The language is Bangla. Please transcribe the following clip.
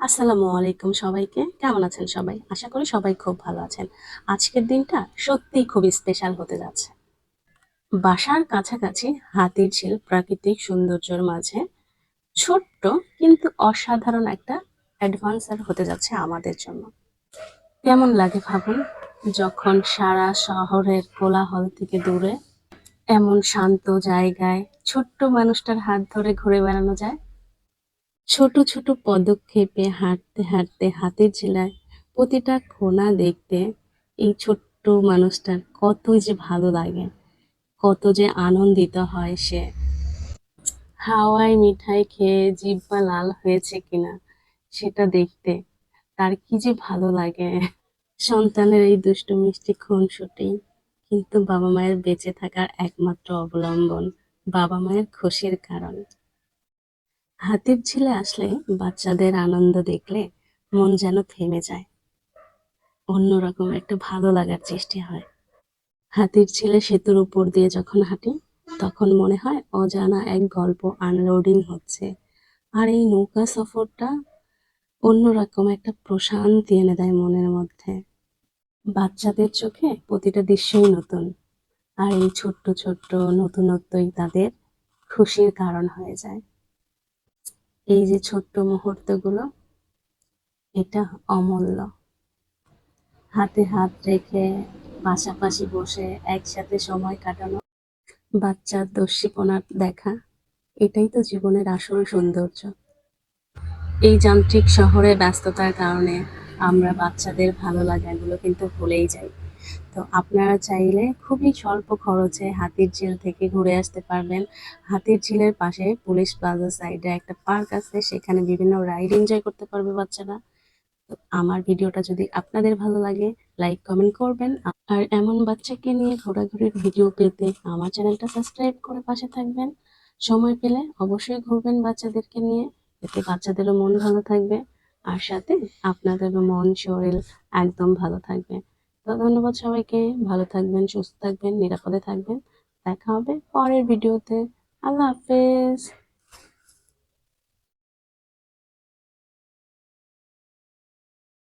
আসসালামু আলাইকুম সবাইকে। কেমন আছেন সবাই? আশা করি সবাই খুব ভালো আছেন। আজকের দিনটা সত্যিই খুবই স্পেশাল হতে যাচ্ছে। বাসার কাছাকাছি হাতিরঝিল প্রাকৃতিক সৌন্দর্যের মাঝে ছোট্ট কিন্তু অসাধারণ একটা অ্যাডভেঞ্চার হতে যাচ্ছে আমাদের জন্য। কেমন লাগে ভাবুন, যখন সারা শহরের কোলাহল থেকে দূরে এমন শান্ত জায়গায় ছোট্ট মানুষটার হাত ধরে ঘুরে বেড়ানো যায়। ছোট ছোট পদক্ষেপে হাঁটতে হাঁটতে হাতের ঝিলায় প্রতিটা কোণা দেখতে এই ছোট্ট মানুষটার কতই যে ভালো লাগে, কত যে আনন্দিত হয় সে। হাওয়ায় মিঠাই খেয়ে জিহ্বা লাল হয়েছে কিনা সেটা দেখতে তার কি যে ভালো লাগে। সন্তানের এই দুষ্টু মিষ্টি খুনসুটি কিন্তু বাবা মায়ের বেঁচে থাকার একমাত্র অবলম্বন, বাবা মায়ের খুশির কারণ। হাতির ঝিলে আসলে বাচ্চাদের আনন্দ দেখলে মন যেন থেমে যায়, অন্যরকম একটা ভালো লাগার সৃষ্টি হয়। হাতির ঝিলে সেতুর উপর দিয়ে যখন হাঁটি, তখন মনে হয় অজানা এক গল্প আনলোডিং হচ্ছে। আর এই নৌকা সফরটা অন্যরকম একটা প্রশান্তি এনে দেয় মনের মধ্যে। বাচ্চাদের চোখে প্রতিটা দৃশ্যই নতুন, আর এই ছোট্ট ছোট্ট নতুনত্বই তাদের খুশির কারণ হয়ে যায়। এই যে ছোট্ট মুহূর্তগুলো, এটা অমূল্য। হাতে হাত রেখে পাশাপাশি বসে একসাথে সময় কাটানো, বাচ্চার দস্যিপনা দেখা, এটাই তো জীবনের আসল সৌন্দর্য। এই যান্ত্রিক শহরে ব্যস্ততার কারণে আমরা বাচ্চাদের ভালো লাগাগুলো কিন্তু ভুলেই যাই। তো আপনারা চাইলে খুবই স্বল্প খরচে হাতির ঝিল থেকে ঘুরে আসতে পারবেন। হাতির ঝিলের পাশে পুলিশ প্লাজা সাইডে একটা পার্ক আছে, সেখানে বিভিন্ন রাইড এনজয় করতে পারবে বাচ্চারা। তো আমার ভিডিওটা যদি আপনাদের ভালো লাগে, লাইক কমেন্ট করবেন। আর এমন বাচ্চাকে নিয়ে ঘোরাঘুরির ভিডিও পেতে আমার চ্যানেলটা সাবস্ক্রাইব করে পাশে থাকবেন। সময় পেলে অবশ্যই ঘুরবেন বাচ্চাদেরকে নিয়ে, এতে বাচ্চাদেরও মন ভালো থাকবে, আর সাথে আপনাদেরও মন শরীর একদম ভালো থাকবে। তো ধন্যবাদ সবাইকে। ভালো থাকবেন, সুস্থ থাকবেন, নিরাপদে থাকবেন। দেখা হবে পরের ভিডিওতে। আল্লাহ হাফেজ।